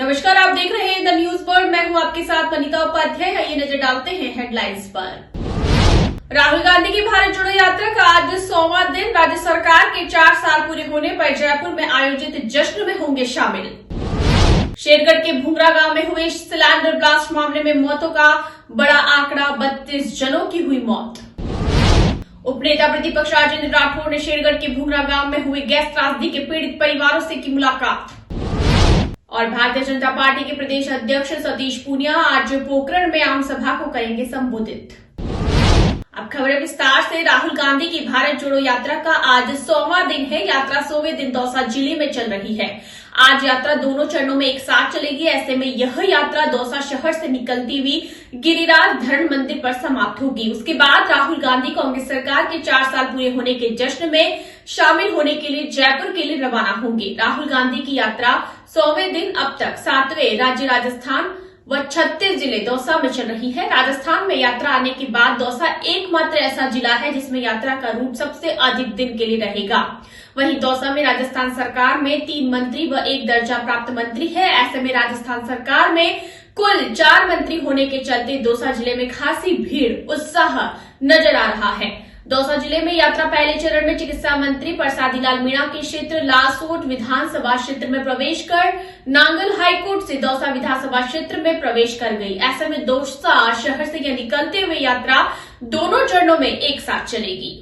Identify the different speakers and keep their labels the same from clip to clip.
Speaker 1: नमस्कार, आप देख रहे हैं द न्यूज वर्ल्ड। मैं हूं आपके साथ वनिता उपाध्याय। आइए नजर डालते हैं हेडलाइंस पर। राहुल गांधी की भारत जोड़ो यात्रा का आज 100वां दिन। राज्य सरकार के 4 साल पूरे होने पर जयपुर में आयोजित जश्न में होंगे शामिल। शेरगढ़ के भूंगरा गांव में हुए सिलेंडर ब्लास्ट मामले में मौतों का बड़ा आंकड़ा, 32 जनों की हुई मौत। उपनेता प्रतिपक्ष राजेंद्र राठौड़ ने शेरगढ़ के भूंगरा गांव में हुए गैस त्रासदी के पीड़ित परिवारों से की मुलाकात। और भारतीय जनता पार्टी के प्रदेश अध्यक्ष सतीश पूनिया आज पोखरण में आम सभा को करेंगे संबोधित। अब खबरें विस्तार से। राहुल गांधी की भारत जोड़ो यात्रा का आज 100वां दिन है। यात्रा 100वें दिन दौसा जिले में चल रही है। आज यात्रा दोनों चरणों में एक साथ चलेगी। ऐसे में यह यात्रा दौसा शहर से निकलती हुई गिरिराज धरण मंदिर पर समाप्त होगी। उसके बाद राहुल गांधी कांग्रेस सरकार के 4 साल पूरे होने के जश्न में शामिल होने के लिए जयपुर के लिए रवाना होंगे। राहुल गांधी की यात्रा 100वें दिन अब तक 7वें राज्य राजस्थान व 36 जिले दौसा में चल रही है। राजस्थान में यात्रा आने के बाद दौसा एकमात्र ऐसा जिला है जिसमें यात्रा का रूट सबसे अधिक दिन के लिए रहेगा। वहीं दौसा में राजस्थान सरकार में 3 मंत्री व 1 दर्जा प्राप्त मंत्री है। ऐसे में राजस्थान सरकार में कुल 4 मंत्री होने के चलते दौसा जिले में खासी भीड़, उत्साह नजर आ रहा है। दौसा जिले में यात्रा पहले चरण में चिकित्सा मंत्री प्रसादी लाल मीणा के क्षेत्र लालसोट विधानसभा क्षेत्र में प्रवेश कर नांगल हाईकोर्ट से दौसा विधानसभा क्षेत्र में प्रवेश कर गई। ऐसे में दौसा शहर से यह निकलते हुए यात्रा दोनों चरणों में एक साथ चलेगी।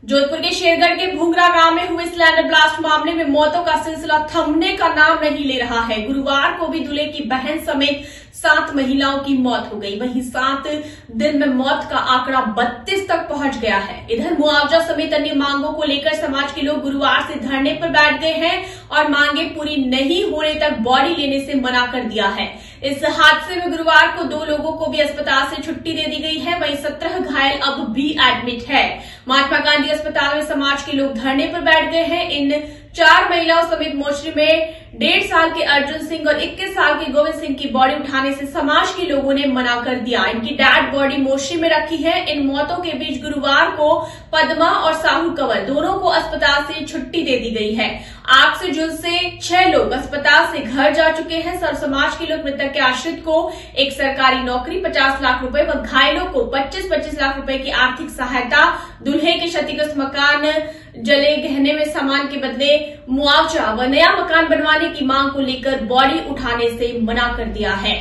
Speaker 1: जोधपुर के शेरगढ़ के भूंगरा गांव में हुए सिलेंडर ब्लास्ट मामले में मौतों का सिलसिला थमने का नाम नहीं ले रहा है। गुरुवार को भी दूल्हे की बहन समेत 7 महिलाओं की मौत हो गई। वहीं 7 दिन में मौत का आंकड़ा 32 तक पहुंच गया है। इधर मुआवजा समेत अन्य मांगों को लेकर समाज के लोग गुरुवार से धरने पर बैठ गए हैं और मांगे पूरी नहीं होने तक बॉडी लेने से मना कर दिया है। इस हादसे में गुरुवार को 2 लोगों को भी अस्पताल से छुट्टी दे दी गई है। वहीं 17 घायल अब भी एडमिट है। महात्मा गांधी अस्पताल में समाज के लोग धरने पर बैठ गए हैं। इन 4 महिलाओं समेत मोर्चे में 1.5 साल के अर्जुन सिंह और 21 साल के गोविंद सिंह की बॉडी उठाने से समाज के लोगों ने मना कर दिया। इनकी डेड बॉडी मोर्चे में रखी है। इन मौतों के बीच गुरुवार को पद्मा और साहू कंवर दोनों को अस्पताल से छुट्टी दे दी गई है। आग से झुलसे 6 लोग अस्पताल से घर जा चुके हैं। सर्व समाज के लोग मृतक के आश्रित को एक सरकारी नौकरी, 50 लाख रुपए व घायलों को 25-25 लाख रुपए की आर्थिक सहायता, दूल्हे के क्षतिग्रस्त मकान जले गहने में सामान के बदले मुआवजा व नया मकान बनवाने की मांग को लेकर बॉडी उठाने से मना कर दिया है।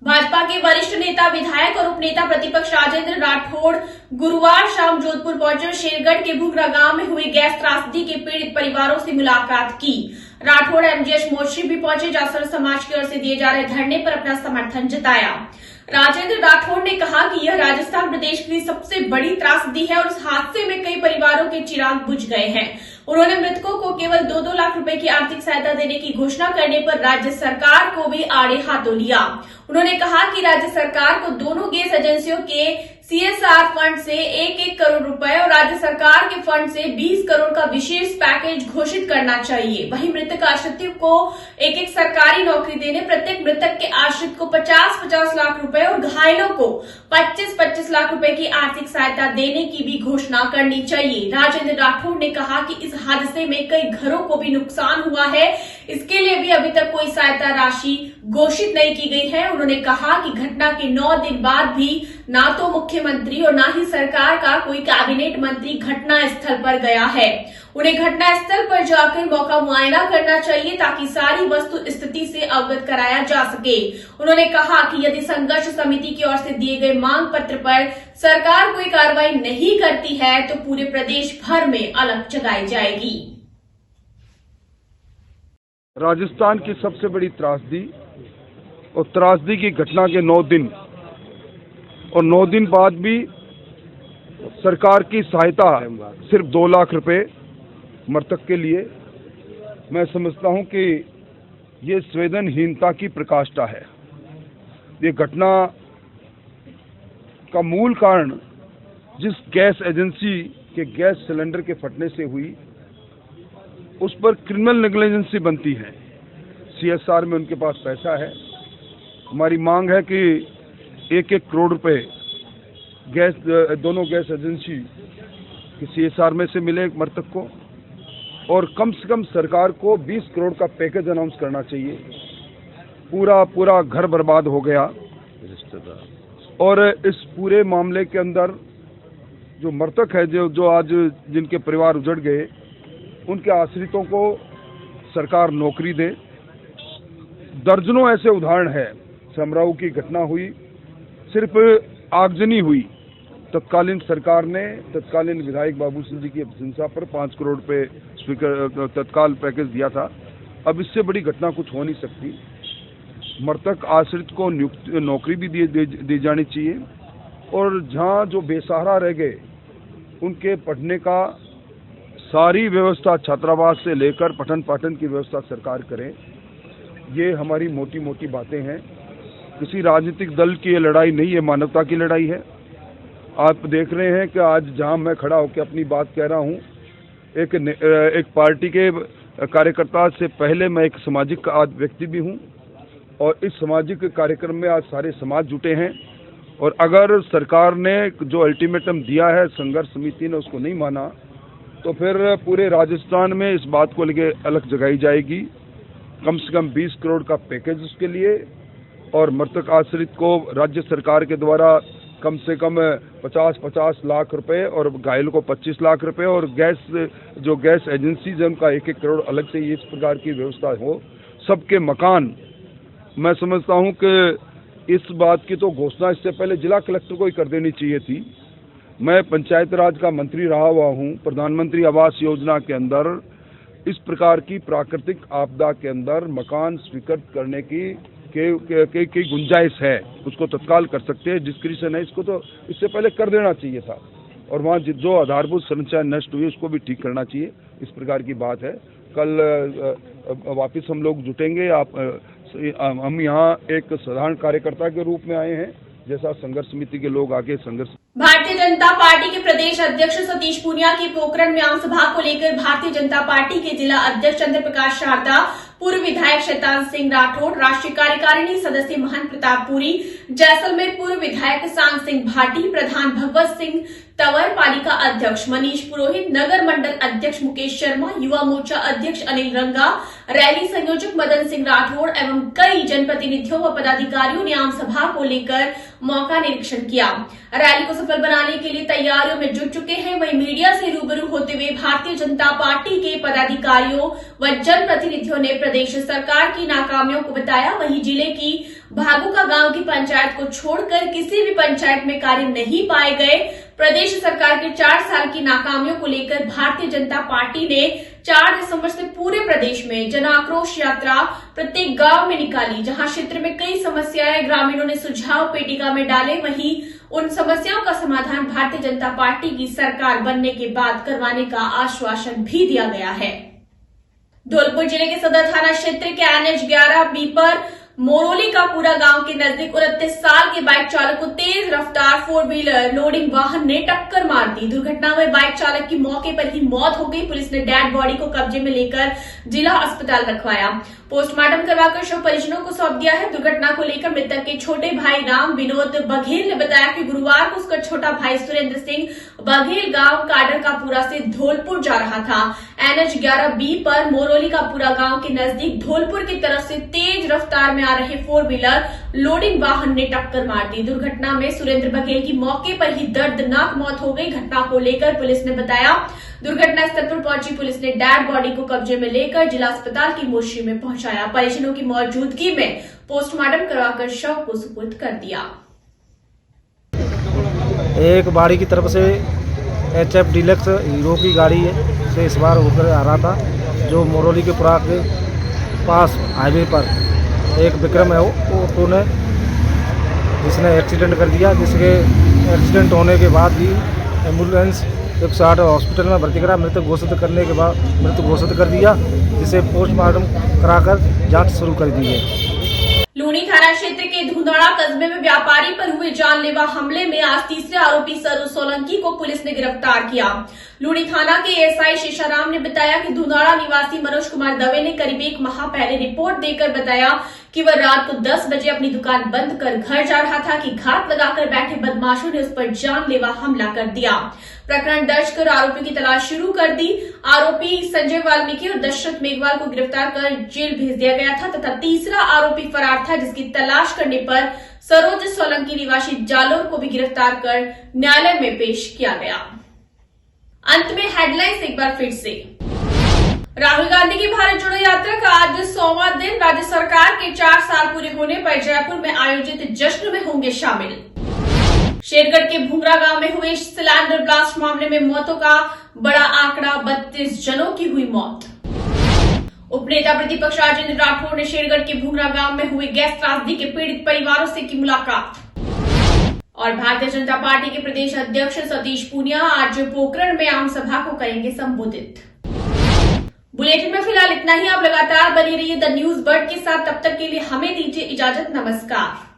Speaker 1: भाजपा के वरिष्ठ नेता, विधायक और उपनेता प्रतिपक्ष राजेंद्र राठौड़ गुरुवार शाम जोधपुर पहुंचे। शेरगढ़ के भूंगरा गांव में हुई गैस त्रासदी के पीड़ित परिवारों से मुलाकात की। राठौड़ एमजीएच मोर्चे भी पहुंचे, जहां सर्व समाज की ओर से दिए जा रहे धरने पर अपना समर्थन जताया। राजेंद्र राठौड़ ने कहा कि यह राजस्थान प्रदेश की सबसे बड़ी त्रासदी है और इस हादसे में कई परिवारों के चिराग बुझ गए हैं। उन्होंने मृतकों को केवल 2-2 लाख रुपए की आर्थिक सहायता देने की घोषणा करने पर राज्य सरकार को भी आड़े हाथों लिया। उन्होंने कहा कि राज्य सरकार को दोनों गैस एजेंसियों के CSR फंड से 1-1 करोड़ रुपए और राज्य सरकार के फंड से 20 करोड़ का विशेष पैकेज घोषित करना चाहिए। वहीं मृतक आश्रित को एक सरकारी नौकरी देने, प्रत्येक मृतक के आश्रित को 50-50 लाख रुपए और घायलों को 25-25 लाख रुपए की आर्थिक सहायता देने की भी घोषणा करनी चाहिए। राजेंद्र राठौड़ ने कहा कि इस हादसे में कई घरों को भी नुकसान हुआ है। इसके लिए भी अभी तक कोई सहायता राशि घोषित नहीं की गई है। उन्होंने कहा कि घटना के 9 दिन बाद भी ना तो मुख्यमंत्री और ना ही सरकार का कोई कैबिनेट मंत्री घटना स्थल पर गया है। उन्हें घटना स्थल पर जाकर मौका मुआयना करना चाहिए ताकि सारी वस्तु स्थिति से अवगत कराया जा सके। उन्होंने कहा कि यदि संघर्ष समिति की ओर से दिए गए मांग पत्र पर सरकार कोई कार्रवाई नहीं करती है तो पूरे प्रदेश भर में अलग जगाई जाएगी।
Speaker 2: राजस्थान की सबसे बड़ी त्रासदी और त्रासदी की घटना के 9 दिन और 9 दिन बाद भी सरकार की सहायता सिर्फ 2 लाख रुपए मृतक के लिए, मैं समझता हूं कि ये संवेदनहीनता की प्रकाष्ठा है। ये घटना का मूल कारण जिस गैस एजेंसी के गैस सिलेंडर के फटने से हुई, उस पर क्रिमिनल नेग्लिजेंसी बनती है। CSR में उनके पास पैसा है। हमारी मांग है कि 1-1 करोड़ रुपए दोनों गैस एजेंसी के CSR में से मिले मृतक को और कम से कम सरकार को 20 करोड़ का पैकेज अनाउंस करना चाहिए। पूरा घर बर्बाद हो गया और इस पूरे मामले के अंदर जो मृतक है, जो आज जिनके परिवार उजड़ गए, उनके आश्रितों को सरकार नौकरी दे। दर्जनों ऐसे उदाहरण हैं। समराऊ की घटना हुई, सिर्फ आगजनी हुई, तत्कालीन सरकार ने तत्कालीन विधायक बाबू सिंह जी की प्रशंसा पर 5 करोड़ रुपए स्वीकार तत्काल पैकेज दिया था। अब इससे बड़ी घटना कुछ हो नहीं सकती। मृतक आश्रित को नौकरी भी दी जानी चाहिए और जहां जो बेसहारा रह गए उनके पढ़ने का सारी व्यवस्था, छात्रावास से लेकर पठन पाठन की व्यवस्था सरकार करे। ये हमारी मोटी मोटी बातें हैं। किसी राजनीतिक दल की ये लड़ाई नहीं है, मानवता की लड़ाई है। आप देख रहे हैं कि आज जहां मैं खड़ा होकर अपनी बात कह रहा हूं, एक पार्टी के कार्यकर्ता से पहले मैं एक सामाजिक व्यक्ति भी हूं और इस सामाजिक कार्यक्रम में आज सारे समाज जुटे हैं। और अगर सरकार ने जो अल्टीमेटम दिया है, संघर्ष समिति ने उसको नहीं माना, तो फिर पूरे राजस्थान में इस बात को लेके अलग जगाई जाएगी। कम से कम 20 करोड़ का पैकेज उसके लिए और मृतक आश्रित को राज्य सरकार के द्वारा कम से कम 50-50 लाख रुपए और घायल को 25 लाख रुपए और गैस एजेंसीज है उनका 1-1 करोड़ अलग से इस प्रकार की व्यवस्था हो। सबके मकान, मैं समझता हूं कि इस बात की तो घोषणा इससे पहले जिला कलेक्टर को ही कर देनी चाहिए थी। मैं पंचायत राज का मंत्री रहा हुआ हूं। प्रधानमंत्री आवास योजना के अंदर इस प्रकार की प्राकृतिक आपदा के अंदर मकान स्वीकृत करने की गुंजाइश है, उसको तत्काल कर सकते हैं। डिस्क्रिप्शन है, इसको तो इससे पहले कर देना चाहिए था और वहाँ जो आधारभूत संरचना नष्ट हुई उसको भी ठीक करना चाहिए। इस प्रकार की बात है। कल वापस हम लोग जुटेंगे। हम यहाँ एक साधारण कार्यकर्ता के रूप में आए हैं, जैसा संघर्ष समिति के लोग आगे संघर्ष।
Speaker 1: भारतीय जनता पार्टी के प्रदेश अध्यक्ष सतीश पूनिया की पोखरण में आम सभा को लेकर भारतीय जनता पार्टी के जिला अध्यक्ष चंद्र प्रकाश शारदा, पूर्व विधायक शैतान सिंह राठौड़, राष्ट्रीय कार्यकारिणी सदस्य महंत प्रताप पुरी, जैसलमेर पूर्व विधायक सांग सिंह भाटी, प्रधान भगवत सिंह तंवर, पालिका अध्यक्ष मनीष पुरोहित, नगर मंडल अध्यक्ष मुकेश शर्मा, युवा मोर्चा अध्यक्ष अनिल रंगा, रैली संयोजक मदन सिंह राठौड़ एवं कई जनप्रतिनिधियों व पदाधिकारियों ने आम सभा को लेकर मौका निरीक्षण किया। रैली को सफल बनाने के लिए तैयारियों में जुट चुके हैं। वहीं मीडिया से रूबरू होते हुए भारतीय जनता पार्टी के पदाधिकारियों व जनप्रतिनिधियों ने प्रदेश सरकार की नाकामियों को बताया। वहीं जिले की भागुका गांव की पंचायत को छोड़कर किसी भी पंचायत में कार्य नहीं पाए गए। प्रदेश सरकार के 4 साल की नाकामियों को लेकर भारतीय जनता पार्टी ने 4 दिसंबर से पूरे प्रदेश में जन आक्रोश यात्रा प्रत्येक गांव में निकाली, जहां क्षेत्र में कई समस्याएं ग्रामीणों ने सुझाव पेटिका में डाले। वहीं उन समस्याओं का समाधान भारतीय जनता पार्टी की सरकार बनने के बाद करवाने का आश्वासन भी दिया गया है। धौलपुर जिले के सदर थाना क्षेत्र के NH 11B पर मोरोली का पूरा गांव के नजदीक 29 साल के बाइक चालक को तेज रफ्तार 4 व्हीलर लोडिंग वाहन ने टक्कर मार दी। दुर्घटना में बाइक चालक की मौके पर ही मौत हो गई। पुलिस ने डेड बॉडी को कब्जे में लेकर जिला अस्पताल रखवाया। पोस्टमार्टम करवाकर शव परिजनों को सौंप दिया है। दुर्घटना को लेकर मृतक के छोटे भाई राम विनोद बघेल ने बताया कि गुरुवार को उसका छोटा भाई सुरेंद्र सिंह बघेल गांव काडर का पूरा से धौलपुर जा रहा था। NH 11B पर मोरोली का पूरा गांव के नजदीक धौलपुर की तरफ से तेज रफ्तार में आ रहे 4 व्हीलर लोडिंग वाहन ने टक्कर मार दी। दुर्घटना में सुरेंद्र बघेल की मौके पर ही दर्दनाक मौत हो गई। घटना को लेकर पुलिस ने बताया, दुर्घटना स्थल पर पहुंची पुलिस ने डेड बॉडी को कब्जे में लेकर जिला अस्पताल की मोर्चरी में पहुंचाया। परिजनों की मौजूदगी में पोस्टमार्टम करवाकर शव को सुपुर्द कर दिया।
Speaker 3: एक बाड़ी की तरफ से HF डीलक्स हीरो की गाड़ी से इस बार होकर आ रहा था, जो मोरोली के पुरा के पास हाईवे पर एक विक्रम है वो ऑटो ने जिसने एक्सीडेंट कर दिया, जिसके एक्सीडेंट होने के बाद भी एम्बुलेंस 108 हॉस्पिटल में भर्ती करा। मृत घोषित करने के बाद मृत घोषित कर दिया, जिसे पोस्टमार्टम कराकर जांच शुरू कर दी है।
Speaker 1: लूनी थाना क्षेत्र के धुंधड़ा कस्बे में व्यापारी पर हुए जानलेवा हमले में आज तीसरे आरोपी सरू सोलंकी को पुलिस ने गिरफ्तार किया। लूनी थाना के SI शेषाराम ने बताया कि धुंधड़ा निवासी मनोज कुमार दवे ने करीब 1 माह पहले रिपोर्ट देकर बताया कि वह रात को 10 बजे अपनी दुकान बंद कर घर जा रहा था कि घात लगाकर बैठे बदमाशों ने उस पर जानलेवा हमला कर दिया। प्रकरण दर्ज कर आरोपी की तलाश शुरू कर दी। आरोपी संजय वाल्मीकि और दशरथ मेघवाल को गिरफ्तार कर जेल भेज दिया गया था तथा तीसरा आरोपी फरार था, जिसकी तलाश करने पर सरोज सोलंकी निवासी जालोर को भी गिरफ्तार कर न्यायालय में पेश किया गया। अंत में हेडलाइंस एक बार फिर से। राहुल गांधी की भारत जोड़ो यात्रा का आज 100वां दिन। राज्य सरकार के 4 साल पूरे होने पर जयपुर में आयोजित जश्न में होंगे शामिल। शेरगढ़ के भुंगरा गांव में हुए सिलेंडर ब्लास्ट मामले में मौतों का बड़ा आंकड़ा, 32 जनों की हुई मौत। उपनेता प्रतिपक्ष राजेंद्र राठौड़ ने शेरगढ़ के भुंगरा गांव में हुए गैस त्रासदी के पीड़ित परिवारों से की मुलाकात। और भारतीय जनता पार्टी के प्रदेश अध्यक्ष सतीश पूनिया आज पोखरण में आम सभा को करेंगे संबोधित। बुलेटिन में फिलहाल इतना ही। आप लगातार बने रहिए द न्यूज बर्ड के साथ। तब तक के लिए हमें दीजिए इजाजत। नमस्कार।